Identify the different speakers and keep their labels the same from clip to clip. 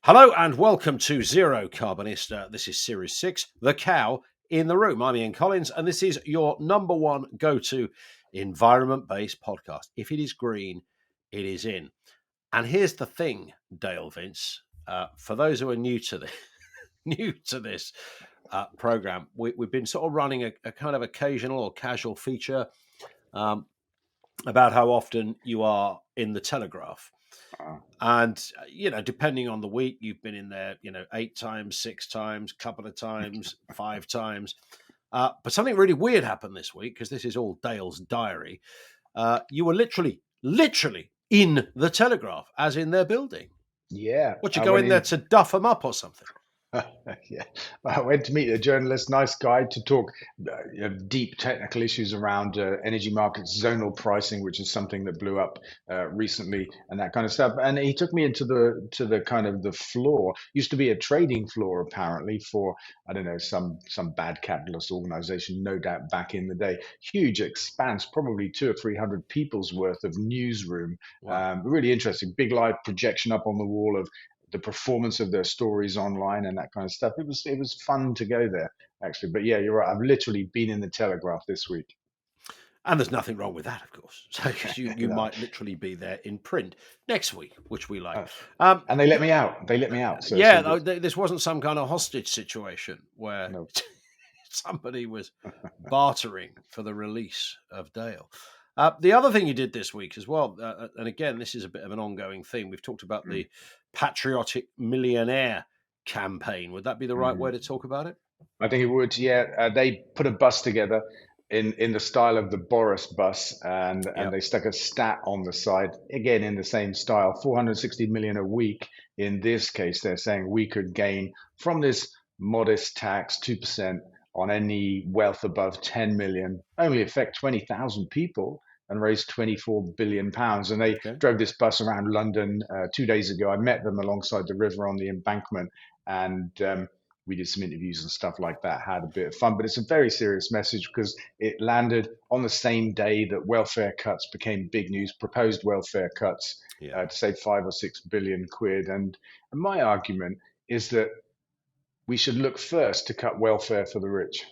Speaker 1: Hello and welcome to Zerocarbonista. This is Series 6, The Cow in the Room. I'm Ian Collins, and this is your number one go-to environment-based podcast. If it is green, it is in. And here's the thing, Dale Vince, for those who are new to this program, we've been sort of running a kind of occasional or casual feature about how often you are in the Telegraph. And, depending on the week, you've been in there, 8 times, 6 times, couple of times, 5 times. But something really weird happened this week, because this is all Dale's diary. You were literally in the Telegraph, as in their building.
Speaker 2: Yeah.
Speaker 1: What, you go in there to duff them up or something?
Speaker 2: Yeah, I went to meet a journalist, nice guy, to talk deep technical issues around energy markets, zonal pricing, which is something that blew up recently, and that kind of stuff. And he took me into the kind of the floor. Used to be a trading floor, apparently, for I don't know, some bad capitalist organization, no doubt back in the day. Huge expanse, probably 200 or 300 people's worth of newsroom.
Speaker 1: Wow.
Speaker 2: Really interesting, big live projection up on the wall of the performance of their stories online and that kind of stuff. It was fun to go there, actually. But yeah, you're right. I've literally been in the Telegraph this week.
Speaker 1: And there's nothing wrong with that, of course. So you
Speaker 2: No.
Speaker 1: might literally be there in print next week, which we like.
Speaker 2: And they let me out. They let me out. So
Speaker 1: yeah, this wasn't some kind of hostage situation where
Speaker 2: no.
Speaker 1: somebody was bartering for the release of Dale. The other thing you did this week as well, and again, this is a bit of an ongoing theme. We've talked about the Patriotic Millionaire campaign. Would that be the right way to talk about it?
Speaker 2: I think it would. Yeah, they put a bus together in the style of the Boris bus, and they stuck a stat on the side again in the same style. 460 million a week. In this case, they're saying we could gain from this modest tax 2% on any wealth above 10 million. Only affect 20,000 people and raise 24 billion pounds. And they drove this bus around London 2 days ago. I met them alongside the river on the embankment, and we did some interviews and stuff like that, had a bit of fun. But it's a very serious message because it landed on the same day that welfare cuts became big news, proposed welfare cuts to save 5 or 6 billion quid. And my argument is that we should look first to cut welfare for the rich.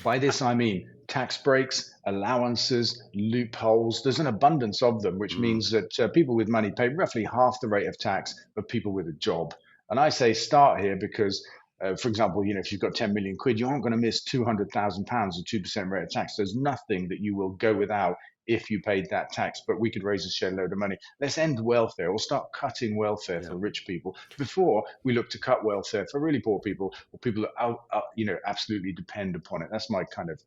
Speaker 2: By this, I mean tax breaks, allowances, loopholes. There's an abundance of them, which means that people with money pay roughly half the rate of tax of people with a job. And I say start here because, for example, if you've got 10 million quid, you aren't going to miss 200,000 pounds of 2% rate of tax. There's nothing that you will go without if you paid that tax, but we could raise a shed load of money. Let's end welfare or start cutting welfare for rich people before we look to cut welfare for really poor people or people that absolutely depend upon it. That's my kind of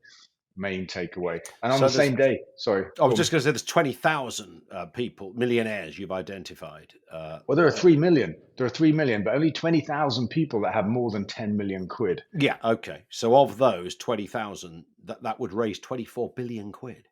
Speaker 2: main takeaway. And on the same day, sorry.
Speaker 1: I was just going to say there's 20,000 people, millionaires you've identified.
Speaker 2: Well, there are 3 million. There are 3 million, but only 20,000 people that have more than 10 million quid.
Speaker 1: Yeah, okay. So of those 20,000, that would raise 24 billion quid.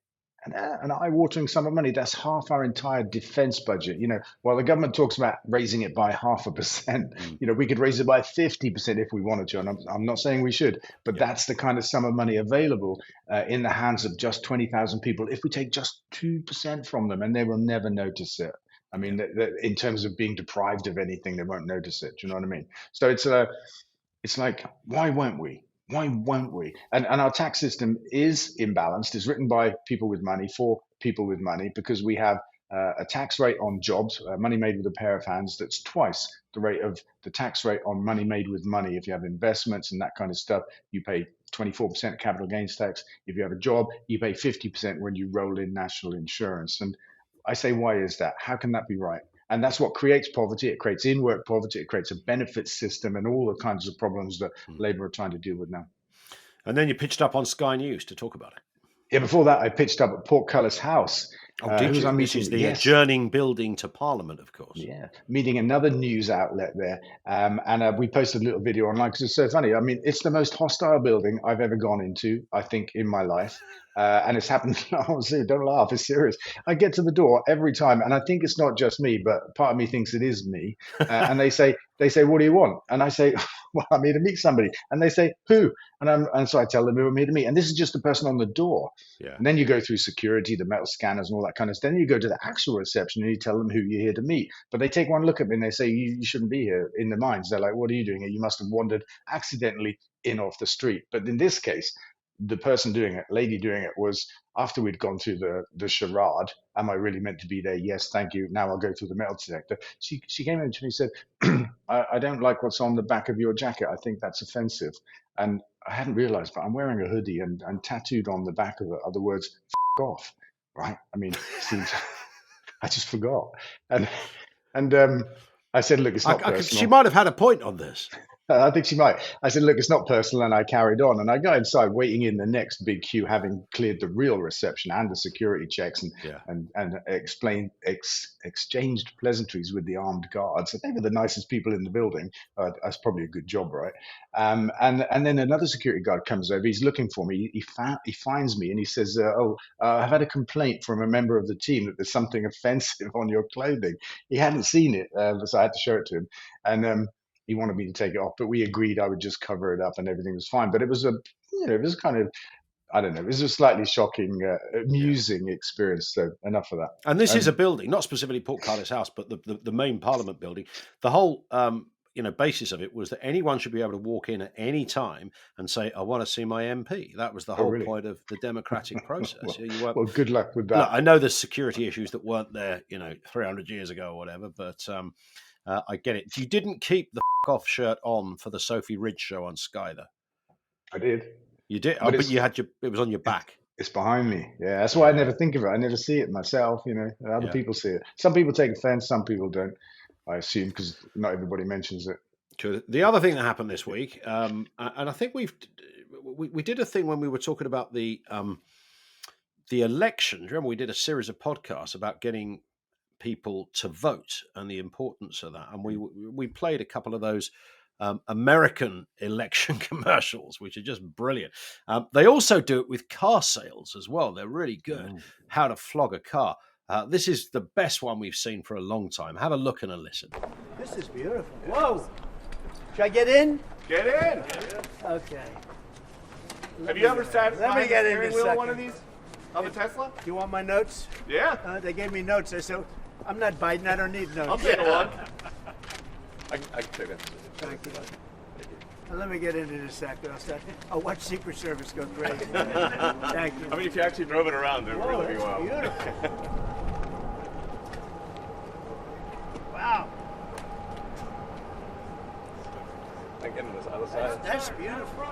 Speaker 2: An eye-watering sum of money. That's half our entire defense budget. While the government talks about raising it by 0.5%, we could raise it by 50% if we wanted to. And I'm not saying we should, but that's the kind of sum of money available in the hands of just 20,000 people. If we take just 2% from them, and they will never notice it. I mean, in terms of being deprived of anything, they won't notice it. Do you know what I mean? So it's like, why won't we? Why won't we? And our tax system is imbalanced. It's written by people with money for people with money because we have a tax rate on jobs, money made with a pair of hands, that's twice the rate of the tax rate on money made with money. If you have investments and that kind of stuff, you pay 24% capital gains tax. If you have a job, you pay 50% when you roll in national insurance. And I say, why is that? How can that be right? And that's what creates poverty. It creates in-work poverty. It creates a benefits system and all the kinds of problems that Labour are trying to deal with now.
Speaker 1: And then you pitched up on Sky News to talk about it.
Speaker 2: Yeah, before that, I pitched up at Portcullis House.
Speaker 1: Did you? Which is the adjourning building to Parliament, of course.
Speaker 2: Yeah, meeting another news outlet there. And we posted a little video online because it's so funny. I mean, it's the most hostile building I've ever gone into, I think, in my life. And it's happened. Oh, don't laugh. It's serious. I get to the door every time, and I think it's not just me, but part of me thinks it is me. And they say, "What do you want?" And I say, "Well, I'm here to meet somebody." And they say, "Who?" And so I tell them who I'm here to meet. And this is just the person on the door.
Speaker 1: Yeah.
Speaker 2: And then you go through security, the metal scanners, and all that kind of stuff. Then you go to the actual reception and you tell them who you're here to meet. But they take one look at me and they say, "You shouldn't be here." In their minds, they're like, "What are you doing here? You must have wandered accidentally in off the street." But in this case, the person doing it, lady doing it, was after we'd gone through the charade. Am I really meant to be there? Yes, thank you. Now I'll go through the metal detector. She came in to me and said, I don't like what's on the back of your jacket. I think that's offensive. And I hadn't realized, but I'm wearing a hoodie and tattooed on the back of it are the words "F off," right? I mean, see, I just forgot. And I said, "Look, it's not personal."
Speaker 1: She might have had a point on this.
Speaker 2: I think she might. I said, "Look, it's not personal," and I carried on. And I got inside, waiting in the next big queue, having cleared the real reception and the security checks, and exchanged pleasantries with the armed guards. So they were the nicest people in the building. That's probably a good job, right? And then another security guard comes over. He's looking for me. He finds me and he says, "I've had a complaint from a member of the team that there's something offensive on your clothing." He hadn't seen it, so I had to show it to him. And he wanted me to take it off, but we agreed I would just cover it up and everything was fine. But it was it was kind of, I don't know, it was a slightly shocking, amusing experience. So enough of that.
Speaker 1: And this is a building, not specifically Portcullis House, but the main Parliament building. The whole basis of it was that anyone should be able to walk in at any time and say, "I want to see my MP." That was the whole point of the democratic process.
Speaker 2: Well, good luck with that.
Speaker 1: Look, I know there's security issues that weren't there, 300 years ago or whatever, but I get it. You didn't keep the off shirt on for the Sophie Ridge show on Sky, though.
Speaker 2: I did.
Speaker 1: You did, but you had it was on your back.
Speaker 2: It's behind me. Yeah, that's why I never think of it. I never see it myself. Other people see it. Some people take offense. Some people don't. I assume because not everybody mentions it.
Speaker 1: True. The other thing that happened this week, and I think we did a thing when we were talking about the election. Remember, we did a series of podcasts about getting people to vote and the importance of that, and we played a couple of those American election commercials, which are just brilliant. They also do it with car sales as well. They're really good. How to flog a car. This is the best one we've seen for a long time. Have a look and a listen.
Speaker 3: This is beautiful. Whoa! Should I get in?
Speaker 4: Get in.
Speaker 3: Okay.
Speaker 4: Have you ever sat
Speaker 3: Let me get in
Speaker 4: the
Speaker 3: a
Speaker 4: wheel of
Speaker 3: second.
Speaker 4: one of these? Of a Tesla?
Speaker 3: Do you want my notes?
Speaker 4: Yeah.
Speaker 3: They gave me notes. I said, I'm not Biden. I don't need notes.
Speaker 4: I'll take one. I can take it.
Speaker 3: Thank you. Let me get into this sector. I'll watch Secret Service go crazy. Thank you.
Speaker 4: I mean, if you actually drove it around, it would really be wild.
Speaker 3: Beautiful. Wow.
Speaker 4: I get on this other side.
Speaker 3: That's beautiful.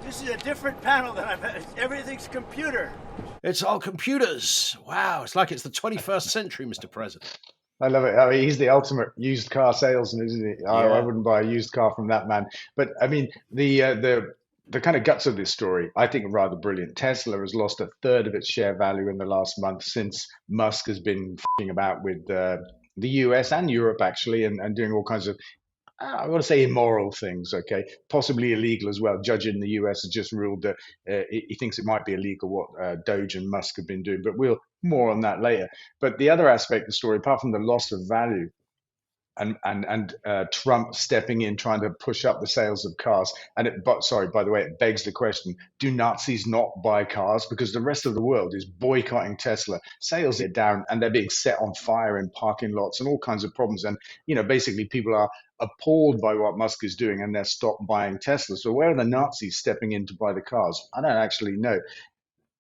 Speaker 3: This is a different panel than I've had. Everything's computer.
Speaker 1: It's all computers. Wow. It's like it's the 21st century, Mr. President.
Speaker 2: I love it. I mean, he's the ultimate used car salesman, isn't he? I wouldn't buy a used car from that man. But I mean, the kind of guts of this story, I think, are rather brilliant. Tesla has lost a third of its share value in the last month since Musk has been f***ing about with the US and Europe, actually, and doing all kinds of, I want to say, immoral things, okay? Possibly illegal as well. Judge in the US has just ruled that he thinks it might be illegal what Doge and Musk have been doing, but we'll more on that later. But the other aspect of the story, apart from the loss of value and Trump stepping in, trying to push up the sales of cars, by the way, it begs the question, do Nazis not buy cars? Because the rest of the world is boycotting Tesla. Sales are down and they're being set on fire in parking lots and all kinds of problems. And, basically people are appalled by what Musk is doing and they're stopped buying Tesla. So where are the Nazis stepping in to buy the cars? I don't actually know.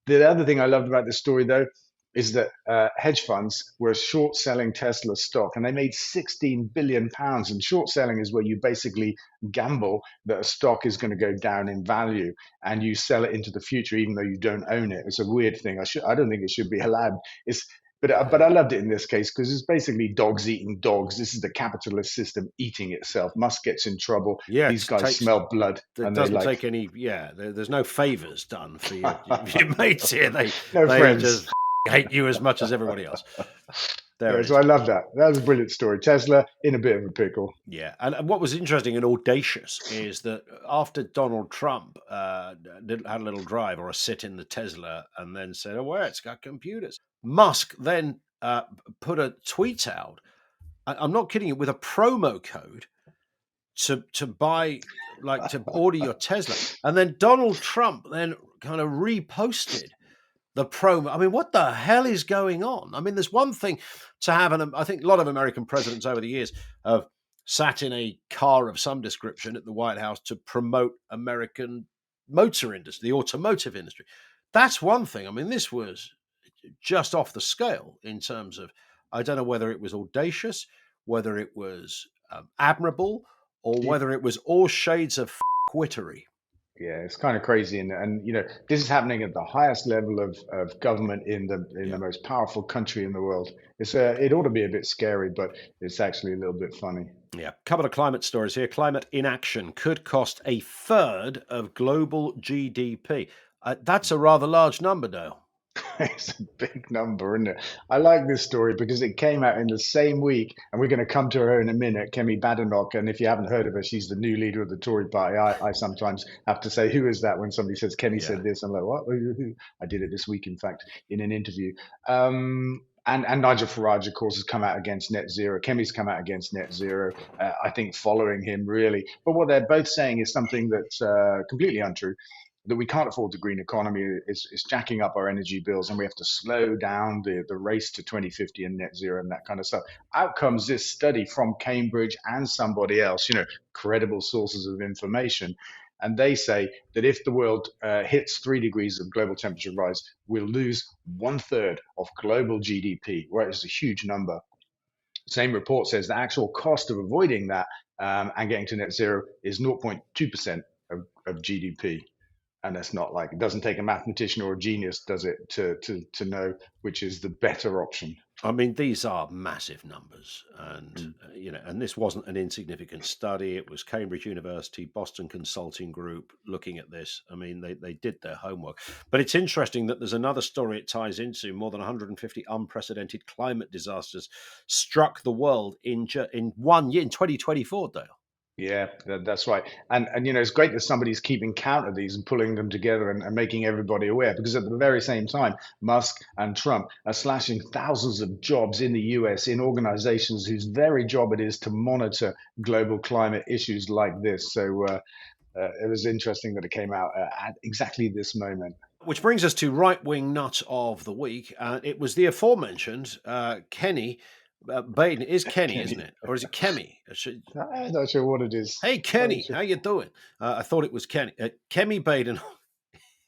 Speaker 2: The other thing I loved about this story, though, is that hedge funds were short selling Tesla stock and they made £16 billion. And short selling is where you basically gamble that a stock is going to go down in value and you sell it into the future, even though you don't own it. It's a weird thing. I don't think it should be allowed. But I loved it in this case because it's basically dogs eating dogs. This is the capitalist system eating itself. Musk gets in trouble.
Speaker 1: Yeah,
Speaker 2: these guys smell blood.
Speaker 1: It doesn't take any. Yeah, there's no favors done for your mates here. They
Speaker 2: friends.
Speaker 1: just hate you as much as everybody else. There it
Speaker 2: So
Speaker 1: is.
Speaker 2: I love that. That was a brilliant story. Tesla in a bit of a pickle.
Speaker 1: Yeah, and what was interesting and audacious is that after Donald Trump had a little drive or a sit in the Tesla and then said, "Oh, well, it's got computers," Musk then put a tweet out. I'm not kidding you, with a promo code to buy, like to order your Tesla, and then Donald Trump then kind of reposted the promo. I mean, what the hell is going on? I mean, there's one thing to have, and I think a lot of American presidents over the years have sat in a car of some description at the White House to promote American motor industry, the automotive industry. That's one thing. I mean, this was just off the scale in terms of, I don't know whether it was audacious, whether it was admirable, or whether it was all shades of wittery.
Speaker 2: Yeah, it's kind of crazy, and this is happening at the highest level of government in the most powerful country in the world. It ought to be a bit scary, but it's actually a little bit funny.
Speaker 1: Yeah, a couple of climate stories here. Climate inaction could cost a third of global GDP. That's a rather large number, Dale.
Speaker 2: It's a big number, isn't it? I like this story because it came out in the same week, and we're going to come to her in a minute, Kemi Badenoch. And if you haven't heard of her, she's the new leader of the Tory party. I sometimes have to say, who is that when somebody says Kemi said this? I'm like, what? Who? I did it this week, in fact, in an interview. And Nigel Farage, of course, has come out against net zero. Kemi's come out against net zero, I think following him, really. But what they're both saying is something that's completely untrue, that we can't afford the green economy. It's jacking up our energy bills, and we have to slow down the race to 2050 and net zero and that kind of stuff. Out comes this study from Cambridge and somebody else, credible sources of information. And they say that if the world hits 3 degrees of global temperature rise, we'll lose 1/3 of global GDP, where it's a huge number. Same report says the actual cost of avoiding that and getting to net zero is 0.2% of GDP. And that's not like, it doesn't take a mathematician or a genius, does it, to know which is the better option.
Speaker 1: I mean, these are massive numbers, and and this wasn't an insignificant study. It was Cambridge University, Boston Consulting Group looking at this. I mean, they did their homework. But it's interesting that there's another story it ties into. More than 150 unprecedented climate disasters struck the world in 1 year, in 2024, Dale.
Speaker 2: Yeah, that's right. And it's great that somebody's keeping count of these and pulling them together and making everybody aware, because at the very same time, Musk and Trump are slashing thousands of jobs in the US in organizations whose very job it is to monitor global climate issues like this. So it was interesting that it came out at exactly this moment.
Speaker 1: Which brings us to right-wing nut of the week. It was the aforementioned Kenny Baden. Is Kenny, isn't it? Or is it Kemi?
Speaker 2: I'm not sure what it is.
Speaker 1: Hey, Kenny, how you doing? I thought it was Kenny. Kemi Baden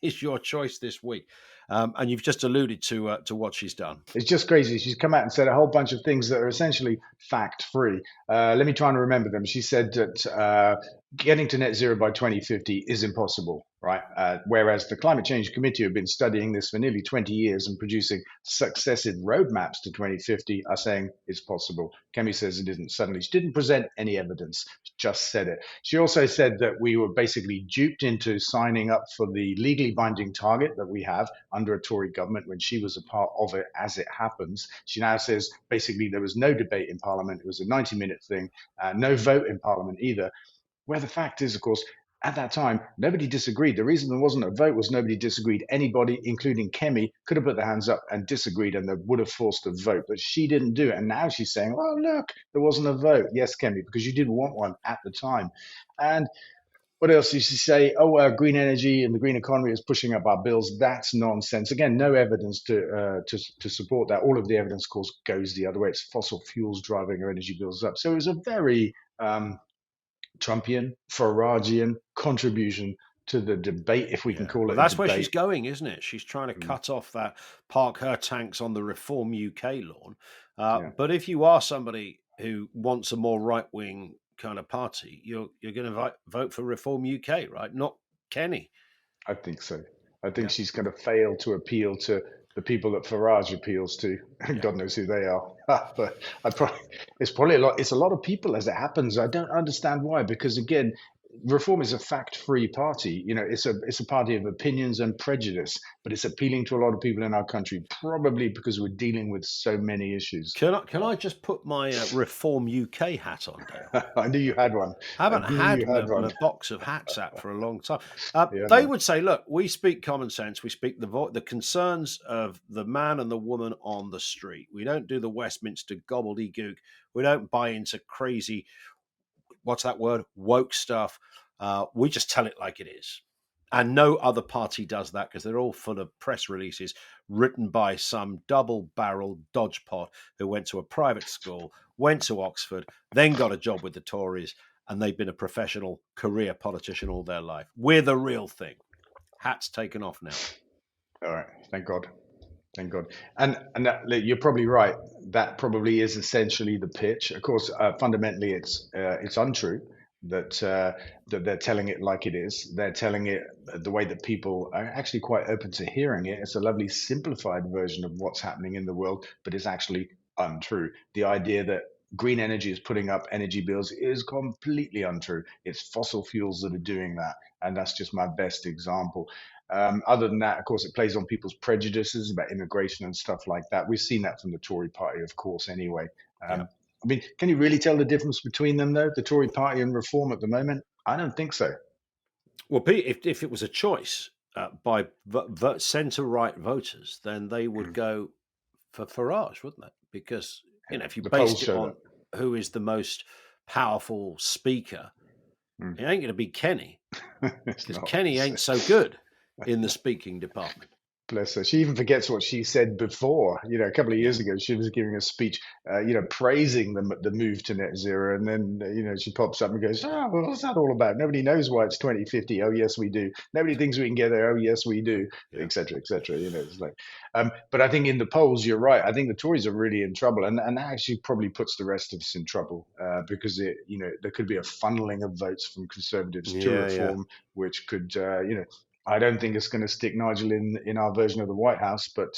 Speaker 1: is your choice this week. And you've just alluded to what she's done.
Speaker 2: It's just crazy. She's come out and said a whole bunch of things that are essentially fact-free. Let me try and remember them. She said that getting to net zero by 2050 is impossible, right? Whereas the Climate Change Committee have been studying this for nearly 20 years and producing successive roadmaps to 2050 are saying it's possible. Kemi says it isn't. Suddenly, she didn't present any evidence, she just said it. She also said that we were basically duped into signing up for the legally binding target that we have under a Tory government when she was a part of it, as it happens. She now says basically there was no debate in Parliament. It was a 90-minute thing, no vote in Parliament either. Where the fact is, of course, at that time, nobody disagreed. The reason there wasn't a vote was nobody disagreed. Anybody, including Kemi, could have put their hands up and disagreed, and they would have forced a vote. But she didn't do it. And now she's saying, well, look, there wasn't a vote. Yes, Kemi, because you didn't want one at the time. And what else did she say? Oh, green energy and the green economy is pushing up our bills. That's nonsense. Again, no evidence to support that. All of the evidence, of course, goes the other way. It's fossil fuels driving our energy bills up. So it was a very Trumpian, Faragian contribution to the debate, if we can call it.
Speaker 1: That's where she's going, isn't it? She's trying to cut off that, park her tanks on the Reform UK lawn. But if you are somebody who wants a more right-wing kind of party, you're going to vote for Reform UK, right? Not Kenny.
Speaker 2: I think so. I think she's going to fail to appeal to the people that Farage appeals to. God knows who they are. But it's probably a lot. It's a lot of people as it happens. I don't understand why, because again, Reform is a fact-free party. It's a party of opinions and prejudice, but it's appealing to a lot of people in our country, probably because we're dealing with so many issues.
Speaker 1: Can I just put my Reform UK hat on, Dale?
Speaker 2: I knew you had one.
Speaker 1: I haven't had my box of hats out for a long time. They would say, look, we speak common sense. We speak the concerns of the man and the woman on the street. We don't do the Westminster gobbledygook. We don't buy into crazy, what's that word, woke stuff. We just tell it like it is. And no other party does that because they're all full of press releases written by some double-barreled dodgepot who went to a private school, went to Oxford, then got a job with the Tories, and they've been a professional career politician all their life. We're the real thing. Hat's taken off now.
Speaker 2: All right. Thank God. Thank God. And you're probably right. That probably is essentially the pitch. Of course, fundamentally, it's untrue that they're telling it like it is. They're telling it the way that people are actually quite open to hearing it. It's a lovely simplified version of what's happening in the world, but it's actually untrue. The idea that green energy is putting up energy bills is completely untrue. It's fossil fuels that are doing that. And that's just my best example. Other than that, of course, it plays on people's prejudices about immigration and stuff like that. We've seen that from the Tory party, of course, anyway. I mean, can you really tell the difference between them, though, the Tory party and Reform at the moment? I don't think so.
Speaker 1: Well, Pete, if it was a choice by centre-right voters, then they would go for Farage, wouldn't they? Because, if you based it on who is the most powerful speaker, it ain't going to be Kenny. Because Kenny ain't so good in the speaking department.
Speaker 2: Bless her. She even forgets what she said before. A couple of years ago, she was giving a speech, praising the move to net zero. And then, she pops up and goes, well, what's that all about? Nobody knows why it's 2050. Oh, yes, we do. Nobody thinks we can get there. Oh, yes, we do, et cetera, et cetera. It's like, but I think in the polls, you're right. I think the Tories are really in trouble. And that actually probably puts the rest of us in trouble because, there could be a funneling of votes from Conservatives to Reform, which could, I don't think it's going to stick Nigel in our version of the White House, but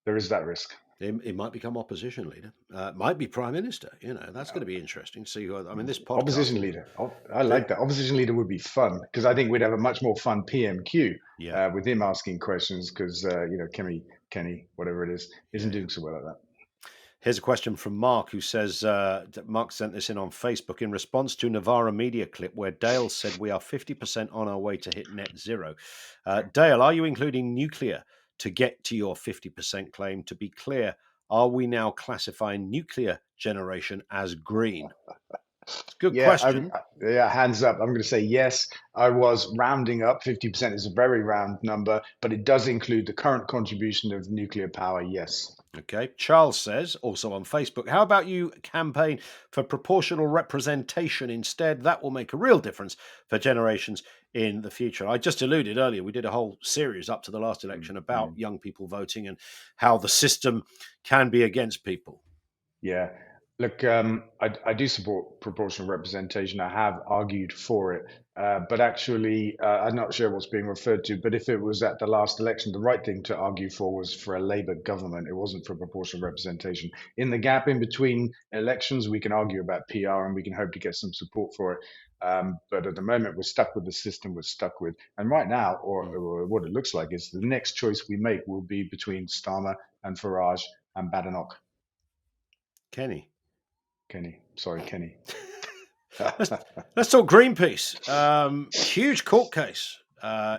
Speaker 2: there is that risk.
Speaker 1: It might become opposition leader. Might be prime minister. That's going to be interesting. See who. I mean, this podcast.
Speaker 2: Opposition leader. I like that. Opposition leader would be fun because I think we'd have a much more fun PMQ with him asking questions because Kenny, whatever it is, isn't doing so well at that.
Speaker 1: Here's a question from Mark, who says, Mark sent this in on Facebook in response to Navarra media clip where Dale said we are 50% on our way to hit net zero. Dale, are you including nuclear to get to your 50% claim? To be clear, are we now classifying nuclear generation as green? Good question.
Speaker 2: Hands up. I'm going to say yes. I was rounding up. 50% is a very round number, but it does include the current contribution of nuclear power, yes.
Speaker 1: Okay. Charles says, also on Facebook, how about you campaign for proportional representation instead? That will make a real difference for generations in the future. I just alluded earlier, we did a whole series up to the last election about young people voting and how the system can be against people.
Speaker 2: Yeah. Look, I do support proportional representation. I have argued for it, but actually, I'm not sure what's being referred to. But if it was at the last election, the right thing to argue for was for a Labour government. It wasn't for proportional representation. In the gap in between elections, we can argue about PR and we can hope to get some support for it. But at the moment, we're stuck with the system we're stuck with. And right now, or what it looks like, is the next choice we make will be between Starmer and Farage and Badenoch.
Speaker 1: Kenny.
Speaker 2: Sorry, Kenny.
Speaker 1: Let's talk Greenpeace. Huge court case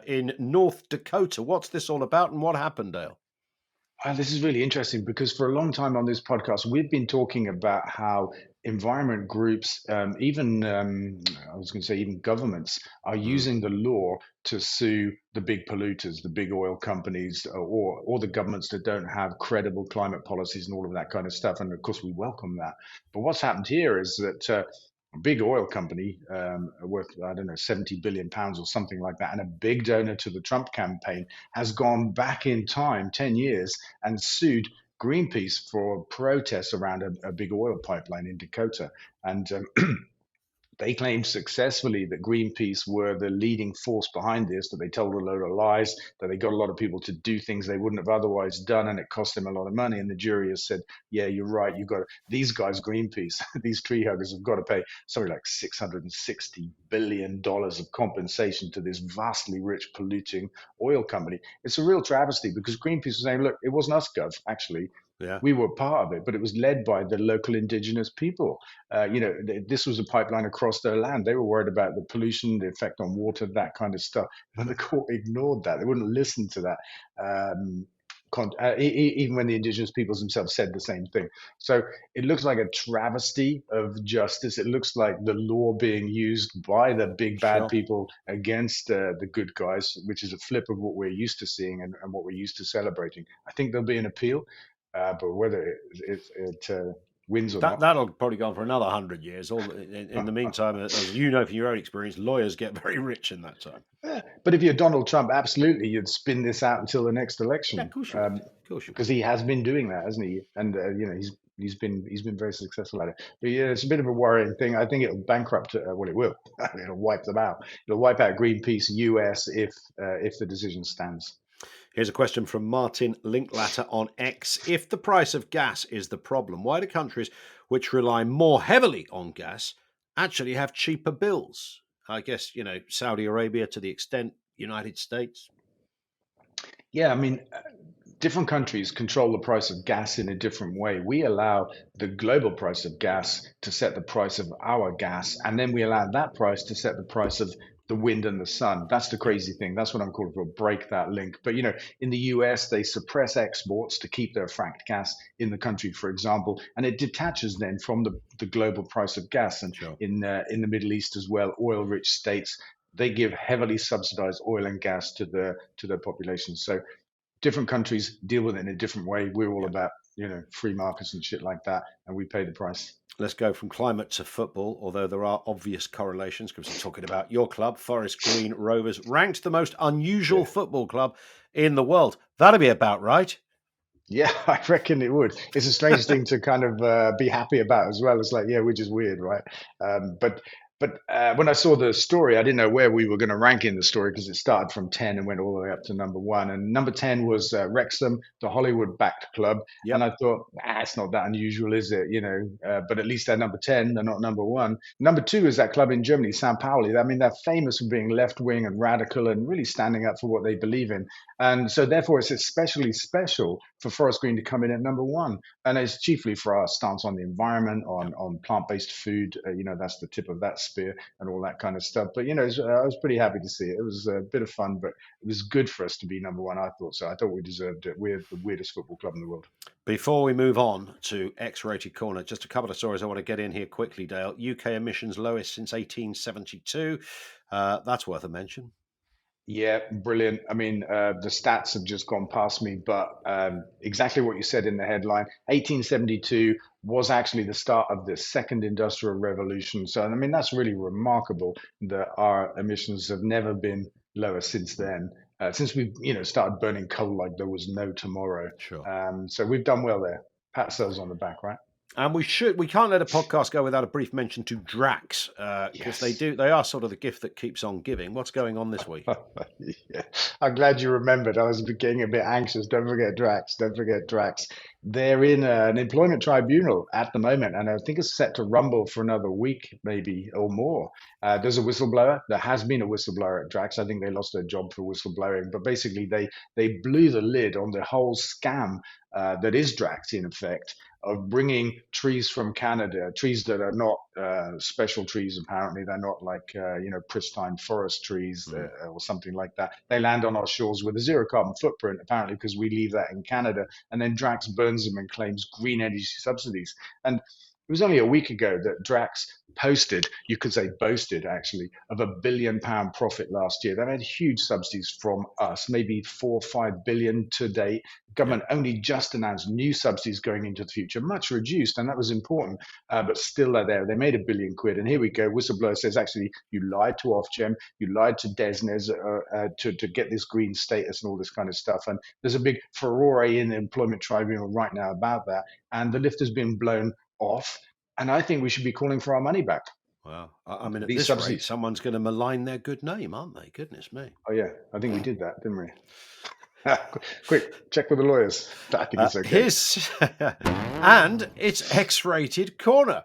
Speaker 1: in North Dakota. What's this all about and what happened, Dale?
Speaker 2: This is really interesting because for a long time on this podcast, we've been talking about how environment groups, even governments, are using the law to sue the big polluters, the big oil companies, or the governments that don't have credible climate policies and all of that kind of stuff. And of course, we welcome that. But what's happened here is that a big oil company worth, 70 billion pounds or something like that, and a big donor to the Trump campaign has gone back in time, 10 years, and sued Greenpeace for protests around a big oil pipeline in Dakota. And they claimed successfully that Greenpeace were the leading force behind this, that they told a load of lies, that they got a lot of people to do things they wouldn't have otherwise done, and it cost them a lot of money. And the jury has said, yeah, you're right. You got these guys, Greenpeace, these tree huggers have got to pay something like $660 billion of compensation to this vastly rich polluting oil company. It's a real travesty because Greenpeace was saying, look, it wasn't us, Gov, actually.
Speaker 1: Yeah.
Speaker 2: We were part of it, but it was led by the local indigenous people. This was a pipeline across their land. They were worried about the pollution, the effect on water, that kind of stuff. And the court ignored that. They wouldn't listen to that. Even when the indigenous peoples themselves said the same thing. So it looks like a travesty of justice. It looks like the law being used by the big bad people against the good guys, which is a flip of what we're used to seeing and what we're used to celebrating. I think there'll be an appeal. But whether it wins or not,
Speaker 1: that'll probably go on for another 100 years. In the meantime, as you know from your own experience, lawyers get very rich in that time.
Speaker 2: Yeah. But if you're Donald Trump, absolutely, you'd spin this out until the next election.
Speaker 1: Yeah, of course you would. Of course you would.
Speaker 2: Because he has been doing that, hasn't he? And he's been very successful at it. But yeah, it's a bit of a worrying thing. I think it'll bankrupt. Well, it will. It'll wipe them out. It'll wipe out Greenpeace US if the decision stands.
Speaker 1: Here's a question from Martin Linklater on X. If the price of gas is the problem, why do countries which rely more heavily on gas actually have cheaper bills? I guess, Saudi Arabia to the extent, United States.
Speaker 2: Yeah, I mean, different countries control the price of gas in a different way. We allow the global price of gas to set the price of our gas, and then we allow that price to set the price of the wind and the sun. That's the crazy thing. That's what I'm calling for, break that link. But, in the US, they suppress exports to keep their fracked gas in the country, for example, and it detaches then from the global price of gas. And
Speaker 1: sure.
Speaker 2: in the Middle East as well, oil-rich states, they give heavily subsidized oil and gas to their population. So different countries deal with it in a different way. We're all about, free markets and shit like that, and we pay the price.
Speaker 1: Let's go from climate to football, although there are obvious correlations because we're talking about your club, Forest Green Rovers, ranked the most unusual football club in the world. That'd be about right.
Speaker 2: Yeah, I reckon it would. It's a strange thing to kind of be happy about as well. It's like, yeah, we're just weird, right? But when I saw the story, I didn't know where we were going to rank in the story because it started from 10 and went all the way up to number 1. And number 10 was Wrexham, the Hollywood-backed club. Yep. And I thought, it's not that unusual, is it? But at least they're number 10. They're not number 1. Number 2 is that club in Germany, St. Pauli. I mean, they're famous for being left-wing and radical and really standing up for what they believe in. And so therefore, it's especially special for Forest Green to come in at number 1. And it's chiefly for our stance on the environment, on plant-based food. That's the tip of that spear and all that kind of stuff. But, I was pretty happy to see it. It was a bit of fun, but it was good for us to be number 1, I thought. So I thought we deserved it. We're the weirdest football club in the world.
Speaker 1: Before we move on to X-Rated Corner, just a couple of stories I want to get in here quickly, Dale. UK emissions lowest since 1872. That's worth a mention.
Speaker 2: Yeah, brilliant. I mean, the stats have just gone past me, but exactly what you said in the headline, 1872 was actually the start of the second industrial revolution. So, I mean, that's really remarkable that our emissions have never been lower since then, since we, started burning coal like there was no tomorrow.
Speaker 1: Sure.
Speaker 2: So we've done well there. Pat ourselves on the back, right?
Speaker 1: And we can't let a podcast go without a brief mention to Drax, because they are sort of the gift that keeps on giving. What's going on this week?
Speaker 2: Yeah. I'm glad you remembered. I was getting a bit anxious. Don't forget Drax. They're in an employment tribunal at the moment, and I think it's set to rumble for another week, maybe, or more. There's a whistleblower. There has been a whistleblower at Drax. I think they lost their job for whistleblowing, but basically they blew the lid on the whole scam that is Drax, in effect, of bringing trees from Canada, trees that are not special trees. Apparently, they're not like pristine forest trees or something like that. They land on our shores with a zero carbon footprint, apparently, because we leave that in Canada, and then Drax burns them and claims green energy subsidies. And it was only a week ago that Drax posted, you could say boasted actually, of £1 billion profit last year. They've had huge subsidies from us, maybe 4 or 5 billion to date. Government only just announced new subsidies going into the future, much reduced, and that was important, but still they're there. They made £1 billion, and here we go. Whistleblower says, actually, you lied to Ofgem, you lied to DESNZ to get this green status and all this kind of stuff. And there's a big furore in the employment tribunal right now about that, and the lift has been blown off. And I think we should be calling for our money back.
Speaker 1: Well, I mean, at
Speaker 2: These
Speaker 1: this
Speaker 2: subsidies.
Speaker 1: rate, someone's going to malign their good name, aren't they? Goodness me.
Speaker 2: Oh yeah, I think we did that, didn't we? Quick, check with the lawyers. I think it's okay.
Speaker 1: And it's X-rated corner.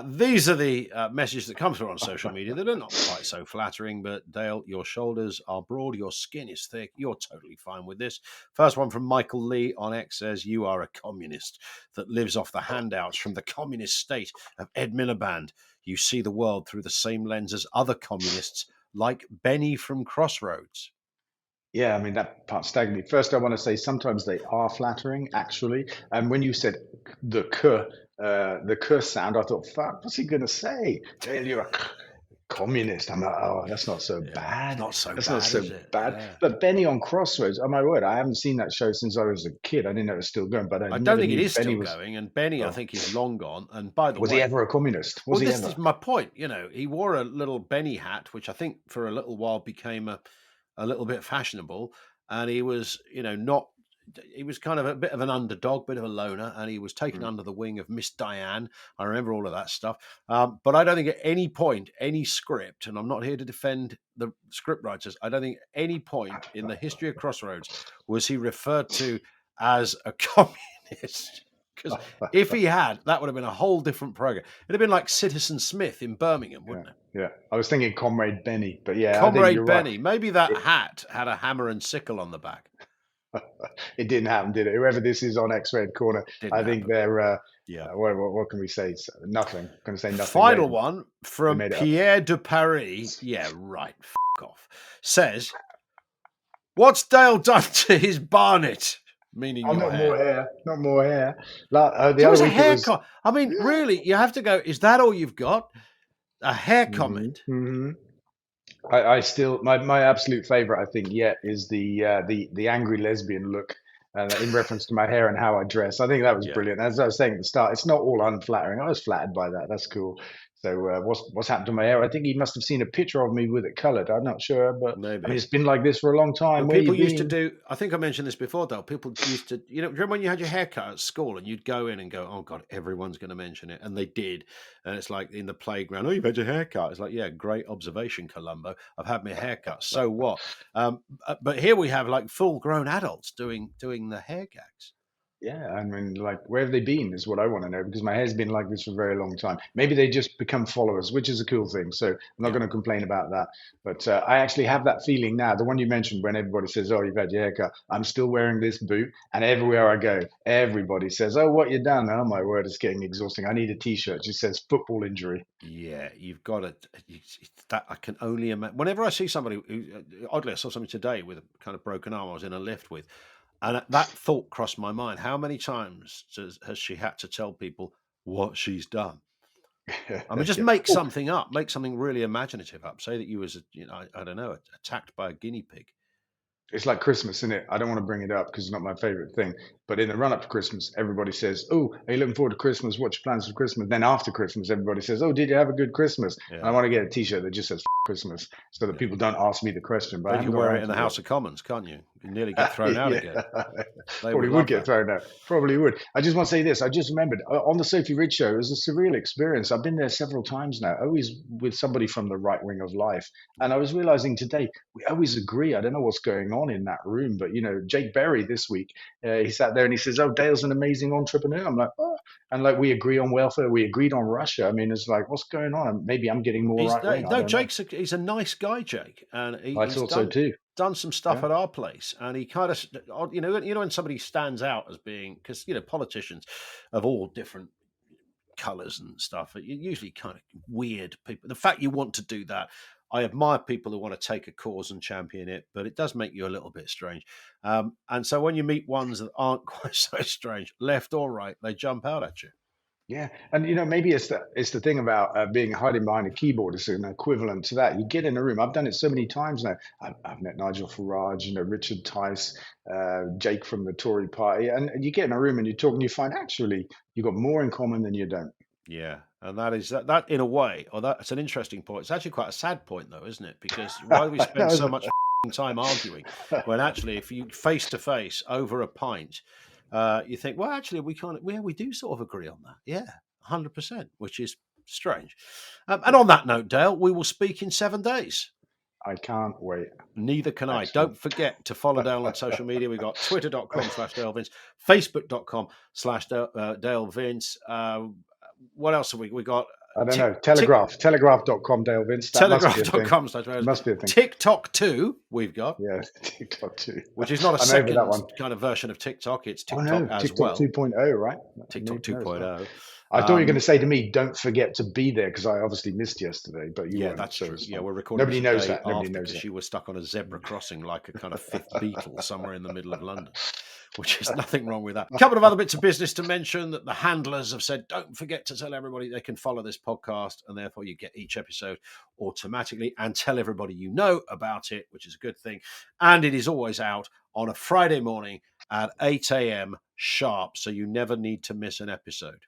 Speaker 1: These are the messages that come through on social media that are not quite so flattering, but Dale, your shoulders are broad, your skin is thick, you're totally fine with this. First one from Michael Lee on X says, you are a communist that lives off the handouts from the communist state of Ed Miliband. You see the world through the same lens as other communists like Benny from Crossroads.
Speaker 2: Yeah, I mean, that part staggered me. First, I want to say sometimes they are flattering, actually. And when you said the k sound, I thought, fuck, what's he going to say? You're a communist. I'm like, oh, that's not so bad.
Speaker 1: Not so
Speaker 2: that's
Speaker 1: bad,
Speaker 2: not so
Speaker 1: is it?
Speaker 2: bad.
Speaker 1: Yeah.
Speaker 2: But Benny on Crossroads, oh my word, I haven't seen that show since I was a kid. I didn't know it was still going, but
Speaker 1: I don't think it is still going. And Benny, I
Speaker 2: Oh.
Speaker 1: think, is long gone. And by the way,
Speaker 2: Was he ever a communist? Was
Speaker 1: well,
Speaker 2: he
Speaker 1: this
Speaker 2: ever?
Speaker 1: is my point. You know, he wore a little Benny hat, which I think for a little while became a little bit fashionable. And he was, you know, he was kind of a bit of an underdog, bit of a loner, and he was taken under the wing of Miss Diane. I remember all of that stuff. But I don't think at any point, any script, and I'm not here to defend the script writers, I don't think at any point in the history of Crossroads was he referred to as a communist. Because if he had, that would have been a whole different program. It'd have been like Citizen Smith in Birmingham, wouldn't it?
Speaker 2: Yeah, I was thinking Comrade Benny, but yeah, I think
Speaker 1: Comrade
Speaker 2: you're
Speaker 1: Benny.
Speaker 2: right.
Speaker 1: Maybe that hat had a hammer and sickle on the back.
Speaker 2: It didn't happen, did it? Whoever this is on X-Red Corner, I think they're. What can we say? Nothing. I'm going to say nothing.
Speaker 1: Final one from
Speaker 2: made it up.
Speaker 1: Pierre de Paris. Yeah, right. F off. Says, what's Dale done to his barnet? Meaning your
Speaker 2: not
Speaker 1: hair.
Speaker 2: more hair. Not more hair. The
Speaker 1: It was
Speaker 2: other
Speaker 1: a
Speaker 2: week it was-
Speaker 1: haircut. I mean, really, you have to go, is that all you've got? A hair comment?
Speaker 2: Mhm. I still my absolute favorite, I think, yet is the angry lesbian look in reference to my hair and how I dress. I think that was brilliant. As I was saying at the start, it's not all unflattering. I was flattered by that. That's cool. So what's happened to my hair? I think he must have seen a picture of me with it coloured. I'm not sure, but
Speaker 1: Maybe.
Speaker 2: I mean, it's been like this for a long time.
Speaker 1: But
Speaker 2: Where
Speaker 1: people
Speaker 2: you
Speaker 1: used to
Speaker 2: been?
Speaker 1: do, I think I mentioned this before, Dale. People used to, you know, remember when you had your haircut at school and you'd go in and go, oh God, everyone's going to mention it. And they did. And it's like in the playground, oh, you've had your haircut. It's like, yeah, great observation, Columbo. I've had my haircut. So what? But here we have like full grown adults doing the hair gags.
Speaker 2: Yeah, I mean, like, where have they been is what I want to know, because my hair's been like this for a very long time. Maybe they just become followers, which is a cool thing. So I'm not going to complain about that. But I actually have that feeling now, the one you mentioned when everybody says, oh, you've had your haircut. I'm still wearing this boot. And everywhere I go, everybody says, oh, what you done? Oh, my word, it's getting exhausting. I need a T-shirt. It says football injury.
Speaker 1: Yeah, you've got to. That I can only imagine. Whenever I see somebody, oddly, I saw somebody today with a kind of broken arm I was in a lift with. And that thought crossed my mind. How many times has she had to tell people what she's done? I mean, just make something up, make something really imaginative up. Say that you was, I don't know, attacked by a guinea pig.
Speaker 2: It's like Christmas, isn't it? I don't want to bring it up because it's not my favorite thing. But in the run-up to Christmas, everybody says, oh, are you looking forward to Christmas? What's your plans for Christmas? Then after Christmas, everybody says, oh, did you have a good Christmas?
Speaker 1: Yeah.
Speaker 2: And I want to get a T-shirt that just says Christmas so that people don't ask me the question. But
Speaker 1: you can wear it in the House of Commons, can't you? You nearly get thrown out again.
Speaker 2: Probably would get thrown out. Probably would. I just want to say this. I just remembered on the Sophy Ridge show, it was a surreal experience. I've been there several times now, always with somebody from the right wing of life. And I was realizing today, we always agree. I don't know what's going on in that room, but, Jake Berry this week, he sat there and he says, oh, Dale's an amazing entrepreneur. I'm like, oh. And like, we agree on welfare. We agreed on Russia. I mean, it's like, what's going on? Maybe I'm getting more right wing.
Speaker 1: No, he's a nice guy, Jake. And
Speaker 2: I thought so too.
Speaker 1: Done some stuff at our place, and he kind of, when somebody stands out as being, because politicians of all different colours and stuff are usually kind of weird people. The fact you want to do that, I admire people who want to take a cause and champion it, but it does make you a little bit strange. And so when you meet ones that aren't quite so strange, left or right, they jump out at you.
Speaker 2: Yeah, and maybe it's the thing about being hiding behind a keyboard is an equivalent to that. You get in a room. I've done it so many times now. I've met Nigel Farage, Richard Tice, Jake from the Tory party, and you get in a room and you talk and you find actually you've got more in common than you don't.
Speaker 1: Yeah, and that is that in a way, or that's an interesting point. It's actually quite a sad point though, isn't it? Because why do we spend so much time arguing when actually if you face to face over a pint, you think, well, actually, we do sort of agree on that. Yeah, 100%, which is Strange. And on that note, Dale, we will speak in 7 days.
Speaker 2: I can't wait.
Speaker 1: Neither can I.
Speaker 2: Excellent.
Speaker 1: Don't forget to follow Dale on social media. We've got twitter.com/DaleVince, facebook.com/DaleVince. What else have we got?
Speaker 2: I don't know. Telegraph.com, Dale Vince.
Speaker 1: Telegraph.com.
Speaker 2: Must be a thing.
Speaker 1: TikTok too, we've got.
Speaker 2: Yeah, TikTok too.
Speaker 1: Which is not a
Speaker 2: I'm
Speaker 1: second
Speaker 2: over that one.
Speaker 1: kind of version of TikTok. It's
Speaker 2: Oh,
Speaker 1: TikTok
Speaker 2: no.
Speaker 1: as
Speaker 2: TikTok
Speaker 1: well.
Speaker 2: 2.0, right?
Speaker 1: TikTok 2.0.
Speaker 2: I thought you were going to say to me, don't forget to be there, because I obviously missed yesterday, but you weren't,
Speaker 1: that's
Speaker 2: so
Speaker 1: true.
Speaker 2: it's
Speaker 1: Yeah,
Speaker 2: fine.
Speaker 1: we're recording
Speaker 2: Nobody
Speaker 1: this
Speaker 2: knows
Speaker 1: day
Speaker 2: that. Nobody
Speaker 1: after
Speaker 2: knows
Speaker 1: because
Speaker 2: that.
Speaker 1: you were stuck on a zebra crossing like a kind of fifth beetle somewhere in the middle of London, which is nothing wrong with that. A couple of other bits of business to mention that the handlers have said, don't forget to tell everybody they can follow this podcast, and therefore you get each episode automatically, and tell everybody you know about it, which is a good thing. And it is always out on a Friday morning at 8 a.m. sharp, so you never need to miss an episode.